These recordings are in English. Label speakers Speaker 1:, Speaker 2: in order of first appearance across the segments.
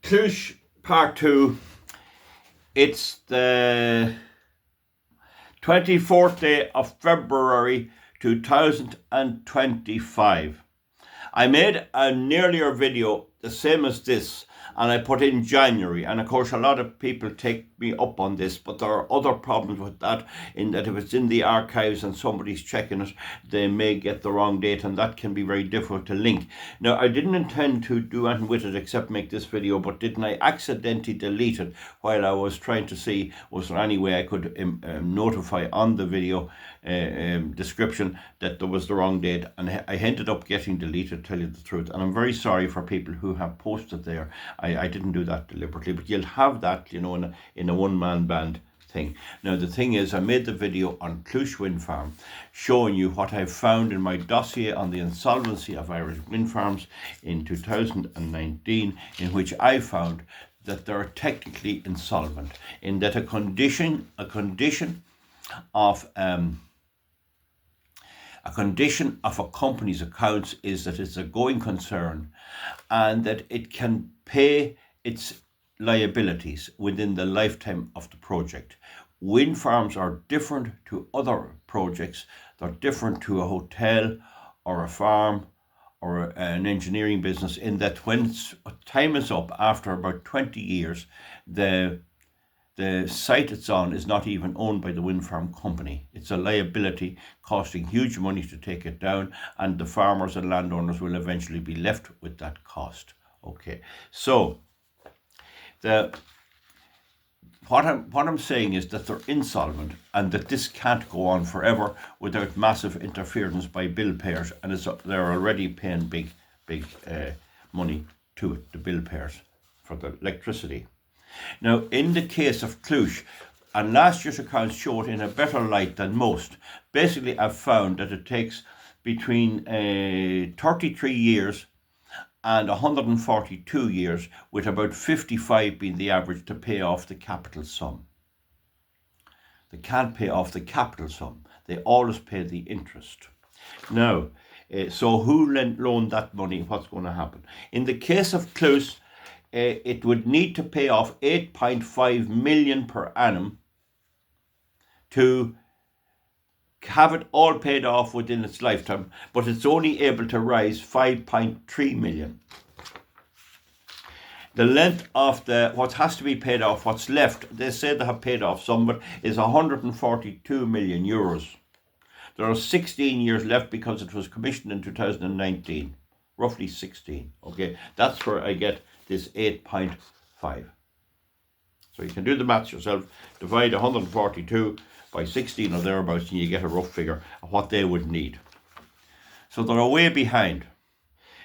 Speaker 1: Cloosh Part 2. It's the 24th day of February 2025. I made an earlier video, the same as this, and I put in January. And of course, a lot of people take me up on this, but there are other problems with that, in that if it's in the archives and somebody's checking it, they may get the wrong date, and that can be very difficult to link. Now, I didn't intend to do anything with it except make this video, but didn't I accidentally delete it while I was trying to see was there any way I could notify on the video description that there was the wrong date, and I ended up getting deleted, to tell you the truth, and I'm very sorry for people who have posted there. I didn't do that deliberately, but you'll have that, you know, in a one-man band thing. Now, the thing is, I made the video on Cloosh Wind Farm showing you what I've found in my dossier on the insolvency of Irish wind farms in 2019, in which I found that they're technically insolvent, in that a condition of a company's accounts is that it's a going concern and that it can pay its liabilities within the lifetime of the project. Wind farms are different to other projects. They're different to a hotel or a farm or an engineering business, in that when time is up, after about 20 years, the site it's on is not even owned by the wind farm company. It's a liability costing huge money to take it down, and the farmers and landowners will eventually be left with that cost. Okay, so what I'm saying is that they're insolvent, and that this can't go on forever without massive interference by bill payers, and they're already paying big money to it, the bill payers, for the electricity. Now, in the case of Cloosh, and last year's accounts show it in a better light than most. Basically, I've found that it takes between 33 years and 142 years, with about 55 being the average, to pay off the capital sum. They can't pay off the capital sum. They always pay the interest. Now, so who loaned that money? What's going to happen? In the case of Cloosh, it would need to pay off 8.5 million per annum to have it all paid off within its lifetime, but it's only able to raise 5.3 million. The length of what has to be paid off, what's left, they say they have paid off some, but is 142 million euros. There are 16 years left because it was commissioned in 2019, roughly 16. Okay, that's where I get this 8.5. So you can do the maths yourself. Divide 142 by 16 or thereabouts, and you get a rough figure of what they would need. So they're way behind.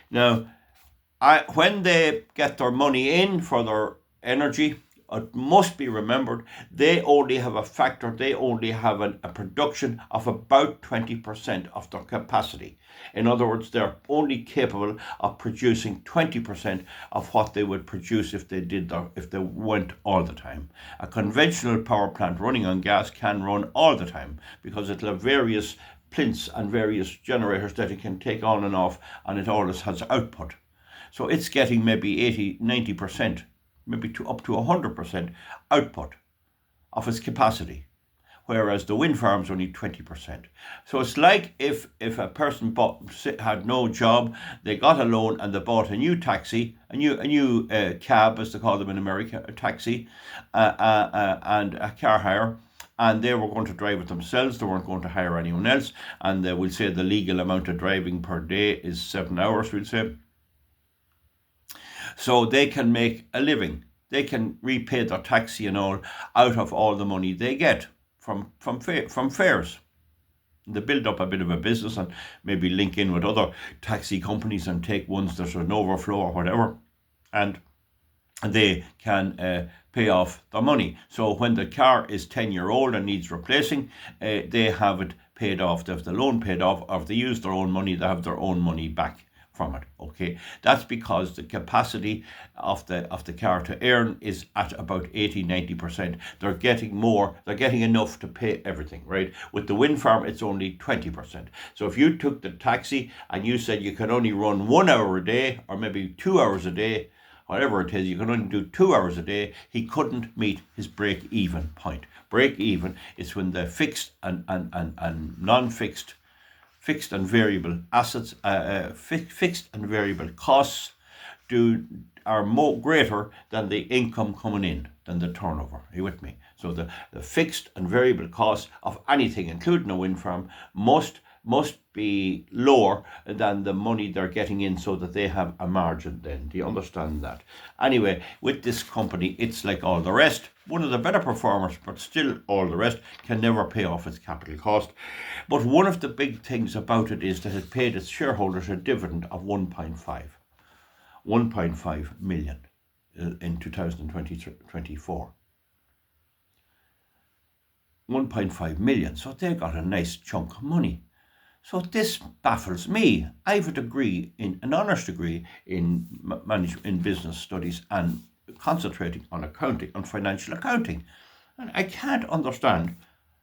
Speaker 1: Now, when they get their money in for their energy, it must be remembered, they only have a production of about 20% of their capacity. In other words, they're only capable of producing 20% of what they would produce if they went all the time. A conventional power plant running on gas can run all the time, because it'll have various plinths and various generators that it can take on and off, and it always has output. So it's getting maybe 80, 90%, maybe up to 100% output of its capacity, whereas the wind farm's only 20%. So it's like if a person had no job, they got a loan and they bought a new taxi, a new cab, as they call them in America, a taxi, and a car hire, and they were going to drive it themselves. They weren't going to hire anyone else, and we'll say the legal amount of driving per day is 7 hours, we'll say. So they can make a living. They can repay their taxi and all out of all the money they get from fares. They build up a bit of a business and maybe link in with other taxi companies and take ones that are an overflow or whatever, and they can pay off their money. So when the car is 10-year-old and needs replacing, they have it paid off. They have the loan paid off, or if they use their own money, they have their own money back from it. Okay, that's because the capacity of the car to earn is at about 80-90%. They're getting enough to pay everything, right? With the wind farm, it's only 20%. So if you took the taxi and you said you could only run 1 hour a day, or maybe 2 hours a day, whatever it is, you can only do 2 hours a day. He couldn't meet his break-even point. Break-even is when the fixed and non-fixed, fixed and variable assets, fixed and variable costs are more greater than the income coming in, than the turnover. Are you with me? So the fixed and variable costs of anything, including a wind farm, must be lower than the money they're getting in, so that they have a margin then. Do you understand that? Anyway, with this company, it's like all the rest. One of the better performers, but still all the rest can never pay off its capital cost. But one of the big things about it is that it paid its shareholders a dividend of 1.5 million in 2024. 1.5 million. So they got a nice chunk of money. So this baffles me. I have an honours degree in business studies and concentrating on accounting, on financial accounting. And I can't understand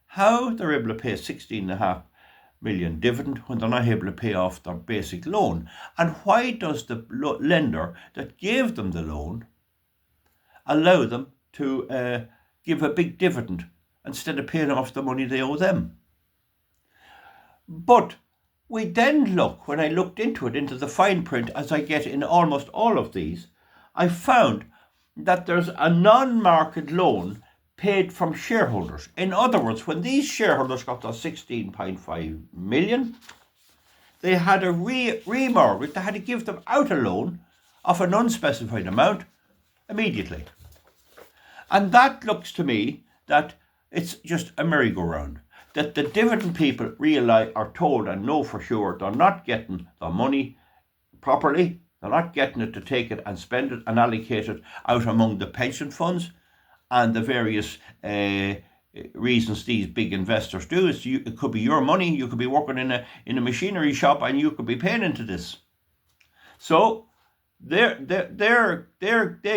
Speaker 1: how they're able to pay 16.5 million dividend when they're not able to pay off their basic loan. And why does the lender that gave them the loan allow them to give a big dividend instead of paying off the money they owe them? But we then when I looked into the fine print, as I get in almost all of these, I found that there's a non-market loan paid from shareholders. In other words, when these shareholders got their 16.5 million, they had a remortgage. They had to give them out a loan of an unspecified amount immediately. And that looks to me that it's just a merry-go-round. That the dividend people are told and know for sure they're not getting the money properly. They're not getting it to take it and spend it and allocate it out among the pension funds and the various reasons these big investors do. It could be your money. You could be working in a machinery shop and you could be paying into this. So they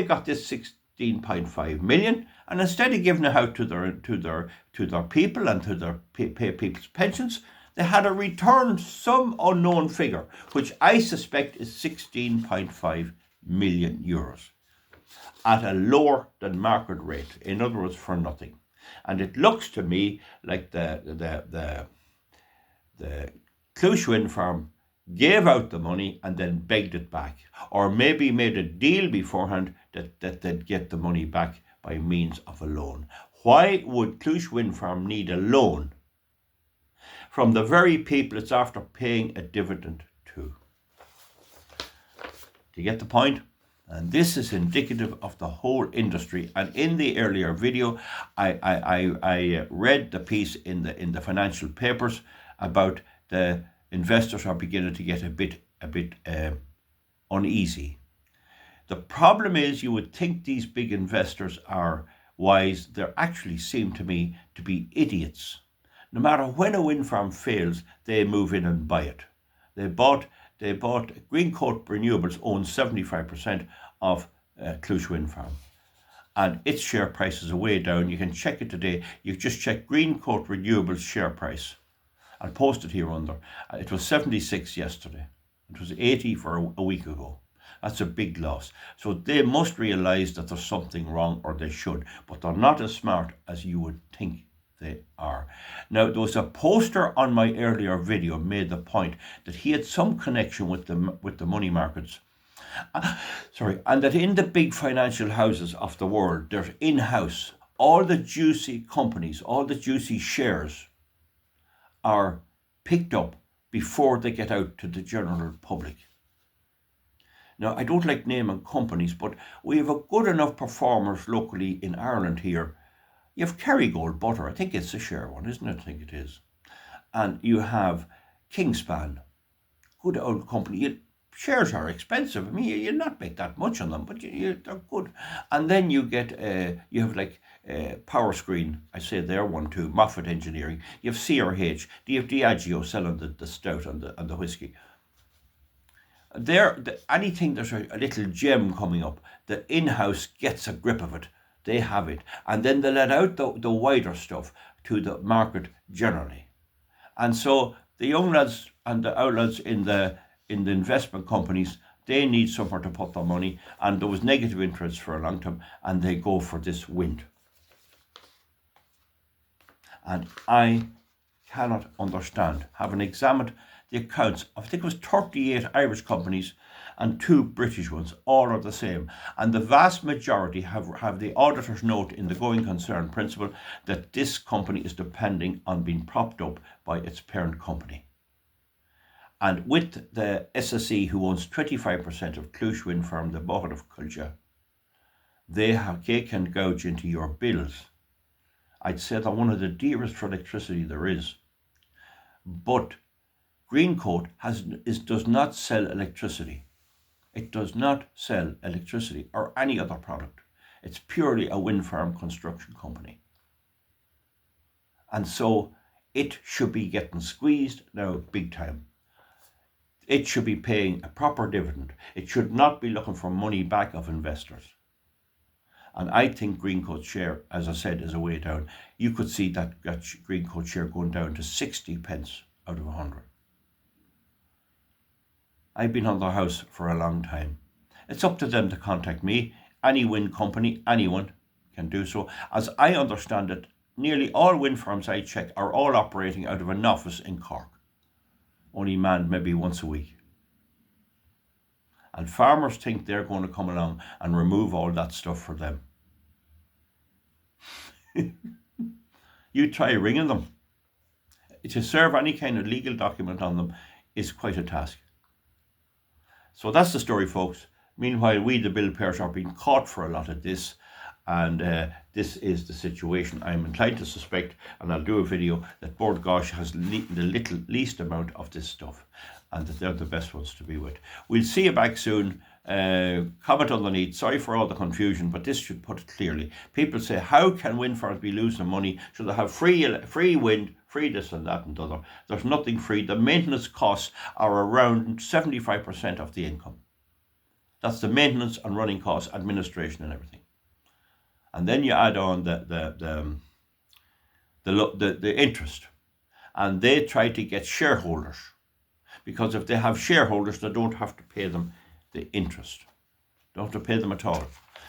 Speaker 1: got this 16.5 million, and instead of giving it out to their people and to their pay people's pensions, they had to return some unknown figure, which I suspect is 16.5 million euros at a lower than market rate. In other words, for nothing. And it looks to me like the Cloosh Wind Farm gave out the money and then begged it back, or maybe made a deal beforehand that they'd get the money back by means of a loan. Why would Cloosh Wind Farm need a loan from the very people it's after paying a dividend to? Do you get the point? And this is indicative of the whole industry. And in the earlier video, I read the piece in the financial papers about the investors are beginning to get a bit uneasy. The problem is, you would think these big investors are wise. They actually seem to me to be idiots. No matter when a wind farm fails, they move in and buy it. They bought Greencoat Renewables owns 75% of Cloosh Wind Farm, and its share price is way down. You can check it today. You just check Greencoat Renewables share price. I'll post it here under. It was 76 yesterday. It was 80 for a week ago. That's a big loss. So they must realise that there's something wrong, or they should, but they're not as smart as you would think they are. Now, there was a poster on my earlier video made the point that he had some connection with the money markets. And that in the big financial houses of the world, there's in-house, all the juicy companies, all the juicy shares are picked up before they get out to the general public. Now, I don't like naming companies, but we have a good enough performers locally in Ireland here. You have Kerrygold Butter, I think it's a share one, isn't it? I think it is. And you have Kingspan, good old company. Shares are expensive. I mean, you not make that much on them, but they're good. And then you get, you have like Power Screen, I say they're one too, Moffat Engineering. You have CRH, you have Diageo selling the stout and the whiskey. Anything there's a little gem coming up, the in-house gets a grip of it. They have it. And then they let out the wider stuff to the market generally. And so the young lads and the old lads in the investment companies, They need somewhere to put their money, and there was negative interest for a long time, and they go for this wind. And I cannot understand, having examined the accounts, I think it was 38 Irish companies and 2 British ones, all are the same. And the vast majority have the auditor's note in the going concern principle that this company is depending on being propped up by its parent company. And with the SSE, who owns 25% of Cloosh Wind Farm, the Board of Culture, they can gouge into your bills. I'd say they're one of the dearest for electricity there is. But Greencoat does not sell electricity. It does not sell electricity or any other product. It's purely a wind farm construction company. And so it should be getting squeezed now big time. It should be paying a proper dividend. It should not be looking for money back of investors. And I think Greencoat's share, as I said, is a way down. You could see that Greencoat share going down to 60 pence out of 100. I've been on their house for a long time. It's up to them to contact me. Any wind company, anyone can do so. As I understand it, nearly all wind farms I check are all operating out of an office in Cork, only manned maybe once a week. And farmers think they're going to come along and remove all that stuff for them. You try ringing them. To serve any kind of legal document on them is quite a task. So that's the story, folks. Meanwhile, we, the bill payers, are being caught for a lot of this. And this is the situation. I'm inclined to suspect, and I'll do a video, that Bord Gáis has the least amount of this stuff, and that they're the best ones to be with. We'll see you back soon. Comment underneath. Sorry for all the confusion, but this should put it clearly. People say, how can wind farms be losing money? Should they have free wind, free this and that and the other? There's nothing free. The maintenance costs are around 75% of the income. That's the maintenance and running costs, administration and everything. And then you add on the interest, and they try to get shareholders, because if they have shareholders, they don't have to pay them the interest, don't have to pay them at all.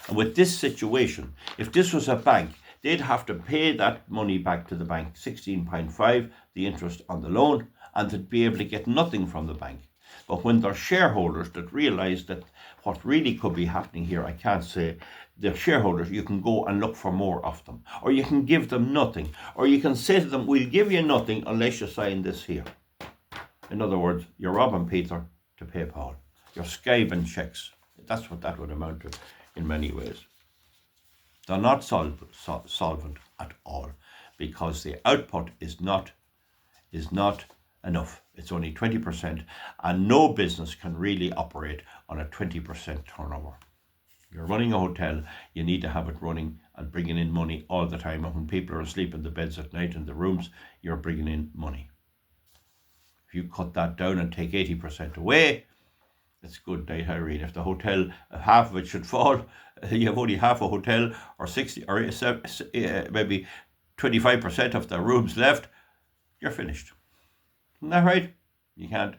Speaker 1: And with this situation, if this was a bank, they'd have to pay that money back to the bank, 16.5, the interest on the loan, and they'd be able to get nothing from the bank. But when they're shareholders that realise that what really could be happening here, I can't say, the shareholders, you can go and look for more of them, or you can give them nothing, or you can say to them, we'll give you nothing unless you sign this here. In other words, you're robbing Peter to pay Paul. You're skiving checks. That's what that would amount to in many ways. They're not solvent at all, because the output is not enough. It's only 20%, and no business can really operate on a 20% turnover. You're running a hotel, you need to have it running and bringing in money all the time. And when people are asleep in the beds at night in the rooms, you're bringing in money. If you cut that down and take 80% away, it's good night, Irene. If the hotel, half of it should fall, you have only half a hotel, or 60, or maybe 25% of the rooms left, you're finished. Isn't that right? You can't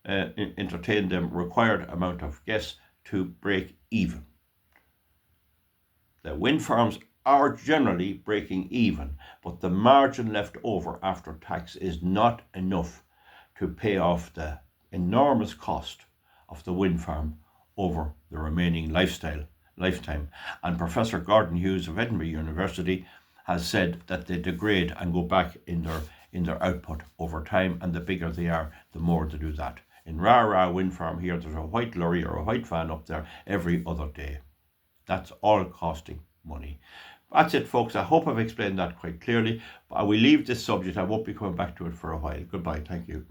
Speaker 1: entertain the required amount of guests to break even. The wind farms are generally breaking even, but the margin left over after tax is not enough to pay off the enormous cost of the wind farm over the remaining lifetime. And Professor Gordon Hughes of Edinburgh University has said that they degrade and go back in their output over time, and the bigger they are, the more they do that. In Rara wind farm here, there's a white lorry or a white van up there every other day. That's all costing money. That's it, folks. I hope I've explained that quite clearly. But I will leave this subject. I won't be coming back to it for a while. Goodbye. Thank you.